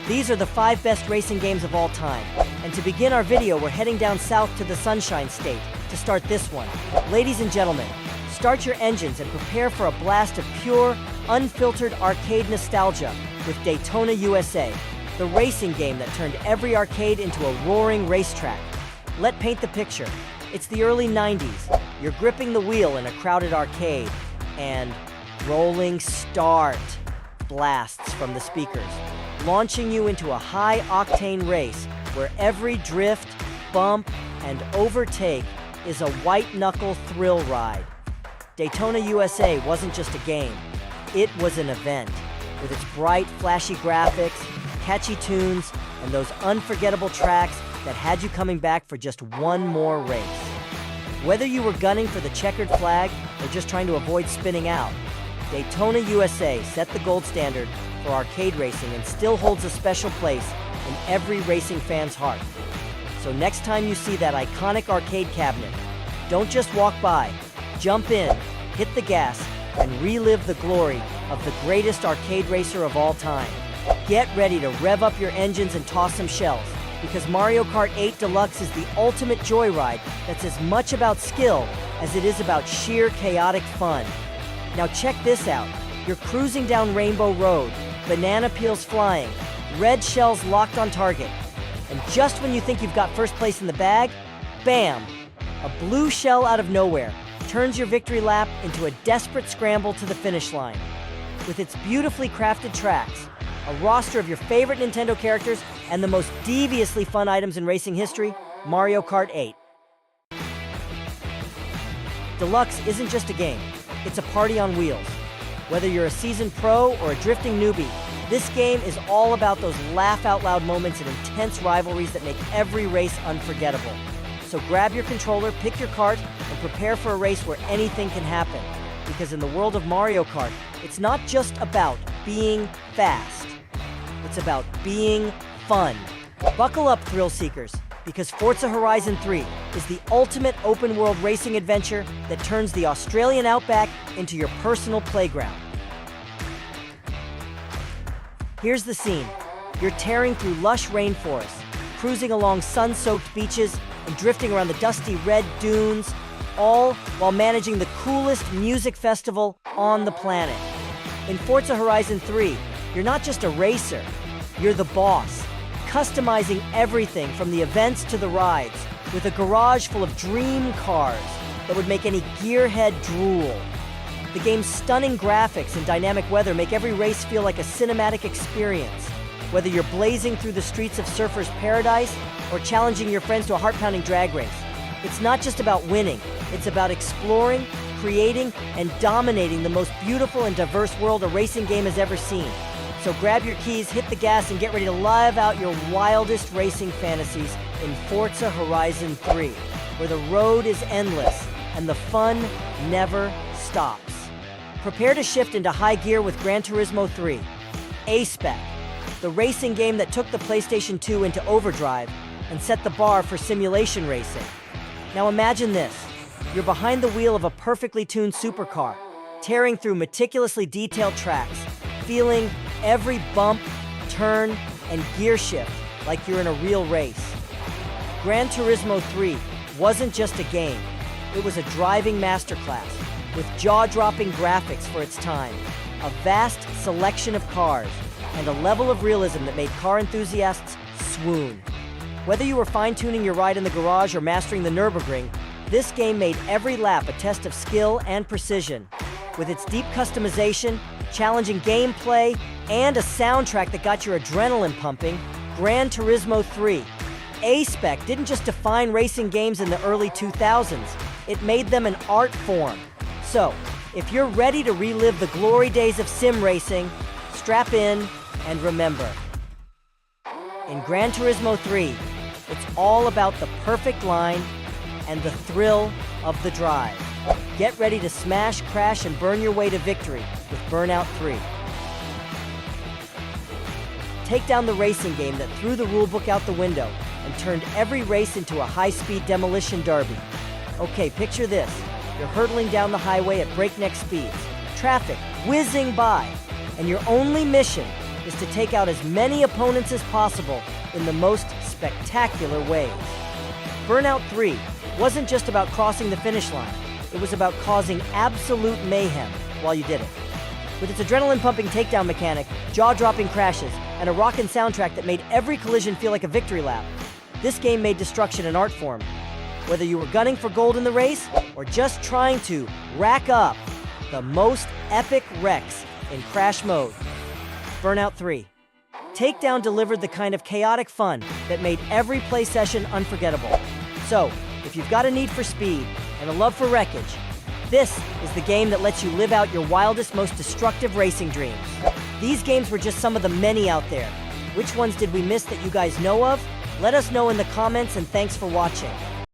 These are the 5 best racing games of all time. And to begin our video, we're heading down south to the Sunshine State to start this one. Ladies and gentlemen, start your engines and prepare for a blast of pure, unfiltered arcade nostalgia with Daytona USA, the racing game that turned every arcade into a roaring racetrack. Let's paint the picture. It's the early 90s. You're gripping the wheel in a crowded arcade, and rolling start blasts from the speakers, launching you into a high-octane race where every drift, bump, and overtake is a white-knuckle thrill ride. Daytona USA wasn't just a game, it was an event. With its bright, flashy graphics, catchy tunes, and those unforgettable tracks that had you coming back for just one more race. Whether you were gunning for the checkered flag or just trying to avoid spinning out, Daytona USA set the gold standard for arcade racing and still holds a special place in every racing fan's heart. So next time you see that iconic arcade cabinet, don't just walk by, jump in, hit the gas, and relive the glory of the greatest arcade racer of all time. Get ready to rev up your engines and toss some shells, because Mario Kart 8 Deluxe is the ultimate joyride that's as much about skill as it is about sheer chaotic fun. Now check this out. You're cruising down Rainbow Road, banana peels flying, red shells locked on target. And just when you think you've got first place in the bag, bam! A blue shell out of nowhere turns your victory lap into a desperate scramble to the finish line. With its beautifully crafted tracks, a roster of your favorite Nintendo characters, and the most deviously fun items in racing history, Mario Kart 8. Deluxe isn't just a game, it's a party on wheels. Whether you're a seasoned pro or a drifting newbie, this game is all about those laugh-out-loud moments and intense rivalries that make every race unforgettable. So grab your controller, pick your kart, and prepare for a race where anything can happen. Because in the world of Mario Kart, it's not just about being fast. It's about being fun. Buckle up, thrill seekers, because Forza Horizon 3 is the ultimate open-world racing adventure that turns the Australian outback into your personal playground. Here's the scene. You're tearing through lush rainforests, cruising along sun-soaked beaches, and drifting around the dusty red dunes, all while managing the coolest music festival on the planet. In Forza Horizon 3, you're not just a racer, you're the boss, customizing everything from the events to the rides, with a garage full of dream cars that would make any gearhead drool. The game's stunning graphics and dynamic weather make every race feel like a cinematic experience, whether you're blazing through the streets of Surfer's Paradise or challenging your friends to a heart-pounding drag race. It's not just about winning, it's about exploring, creating, and dominating the most beautiful and diverse world a racing game has ever seen. So grab your keys, hit the gas, and get ready to live out your wildest racing fantasies in Forza Horizon 3, where the road is endless and the fun never stops. Prepare to shift into high gear with Gran Turismo 3, A-Spec, the racing game that took the PlayStation 2 into overdrive and set the bar for simulation racing. Now imagine this. You're behind the wheel of a perfectly tuned supercar, tearing through meticulously detailed tracks, feeling every bump, turn, and gear shift like you're in a real race. Gran Turismo 3 wasn't just a game, it was a driving masterclass with jaw-dropping graphics for its time, a vast selection of cars, and a level of realism that made car enthusiasts swoon. Whether you were fine-tuning your ride in the garage or mastering the Nürburgring, this game made every lap a test of skill and precision. With its deep customization, challenging gameplay, and a soundtrack that got your adrenaline pumping, Gran Turismo 3, A-Spec didn't just define racing games in the early 2000s, it made them an art form. So, if you're ready to relive the glory days of sim racing, strap in and remember. In Gran Turismo 3, it's all about the perfect line and the thrill of the drive. Get ready to smash, crash, and burn your way to victory with Burnout 3. Take down the racing game that threw the rulebook out the window and turned every race into a high-speed demolition derby. Okay, picture this. You're hurtling down the highway at breakneck speeds, traffic whizzing by, and your only mission is to take out as many opponents as possible in the most spectacular ways. Burnout 3 wasn't just about crossing the finish line, it was about causing absolute mayhem while you did it. With its adrenaline-pumping takedown mechanic, jaw-dropping crashes, and a rockin' soundtrack that made every collision feel like a victory lap, this game made destruction an art form. Whether you were gunning for gold in the race, or just trying to rack up the most epic wrecks in crash mode, Burnout 3. Takedown delivered the kind of chaotic fun that made every play session unforgettable. So, if you've got a need for speed and a love for wreckage, this is the game that lets you live out your wildest, most destructive racing dreams. These games were just some of the many out there. Which ones did we miss that you guys know of? Let us know in the comments, and thanks for watching.